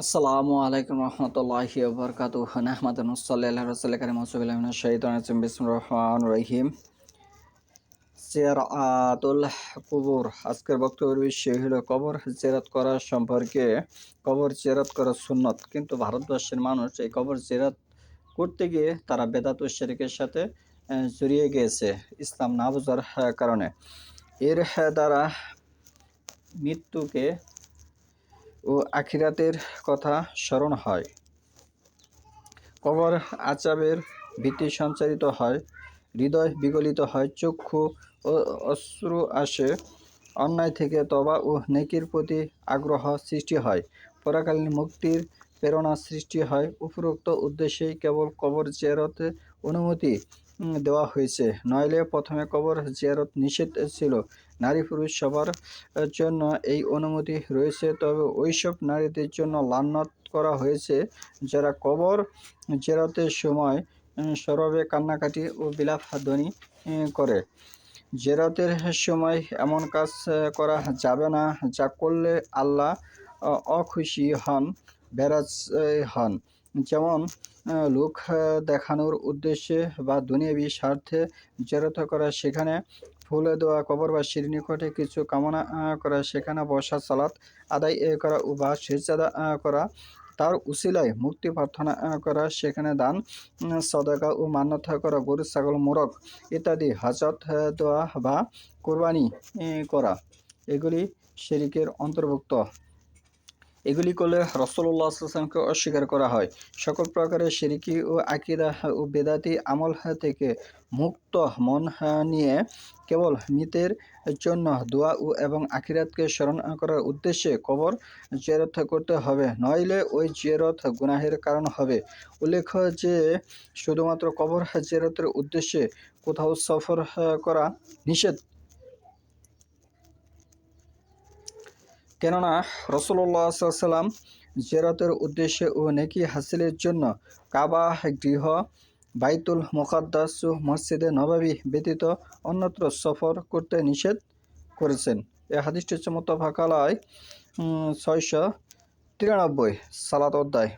আসসালামু আলাইকুম রহমতুল্লাহি ওয়া বারাকাতুহু নাহমাদু ওয়া নুসাল্লি আলা রাসূলিল কারীম ওয়া বিল্লাহি মিনাশ শাইতানির রাজিম বিসমিল্লাহির রহমানির রহিম জিয়ারাতুল কুবুর। আজকের বক্তব্যের বিষয় হলো কবর জিয়ারত করা সম্পর্কে। কবর জিয়ারত করা সুন্নত, কিন্তু ভারতবর্ষের মানুষ এই কবর জিয়ারত করতে গিয়ে তারা বেদাত ও শিরকের সাথে জড়িয়ে গিয়েছে ইসলাম না বোঝার কারণে। এর দ্বারা মৃত্যুকে ও আখিরাতের কথা স্মরণ হয়। কবর আযাবের ভীতি সঞ্চারিত হয়, হৃদয় বিগলিত হয়, চক্ষু ও অশ্রু আসে, অন্যায় থেকে তওবা ও নেকির প্রতি আগ্রহ সৃষ্টি হয়, পরকালীন মুক্তির প্রেরণা সৃষ্টি হয়। উপরোক্ত উদ্দেশ্যেই কেবল কবর জিয়ারতে অনুমতি দেওয়া হয়েছে, নইলে প্রথমে কবর জিয়ারত নিষেধ ছিল। নারী পুরুষ সবার জন্য এই অনুমতি রয়েছে, তবে ওইসব নারীদের জন্য লানত করা হয়েছে যারা কবর জিয়ারতের সময় সরবে কান্নাকাটি ও বিলাপধ্বনি করে। জিয়ারতের সময় এমন কাজ করা যাবে না যা করলে আল্লাহ অখুশি হন, বেরাজ হন। যেমন লোক দেখানোর উদ্দেশ্যে বা দুনিয়াবি স্বার্থে জিয়ারত করা, সেখানে ফুল দেওয়া, কবরবাসীর নিকটে কিছু কামনা করা, সেখানে বসা, সালাত আদায় করা বা সিজদা করা, তার উসিলায় মুক্তি প্রার্থনা করা, সেখানে দান সদকা ও মান্যত করা, গরু ছাগল মোরগ ইত্যাদি হাজত দেওয়া বা কোরবানি করা, এগুলি শিরকের অন্তর্ভুক্ত। এগুলি করলে রাসূলুল্লাহ সাল্লাল্লাহু আলাইহি ওয়াসাল্লামকে অস্বীকার করা হয়। সকল প্রকারের শিরকি ও আকীদা ও বেদাতি আমল থেকে মুক্ত মন নিয়ে কেবল মৃতের জন্য দোয়া এবং আখিরাতকে স্মরণ করার উদ্দেশ্যে কবর জিয়ারত করতে হবে, নইলে ওই জিয়ারত গুনাহের কারণ হবে। উল্লেখ্য যে শুধুমাত্র কবর জিয়ারতের উদ্দেশ্যে কোথাও সফর করা নিষেধ, কেননা রাসূলুল্লাহ সাল্লাল্লাহু আলাইহি ওয়াসাল্লাম জিয়ারতের উদ্দেশ্যে ও নেকি হাসিলের জন্য কাবা গৃহ, বাইতুল মুকাদ্দাস ও মসজিদে নববী ব্যতীত অন্যত্র সফর করতে নিষেধ করেছেন। এই হাদিসটি হচ্ছে মুত্তাফাক আলাইহি 693 সালাত অধ্যায়।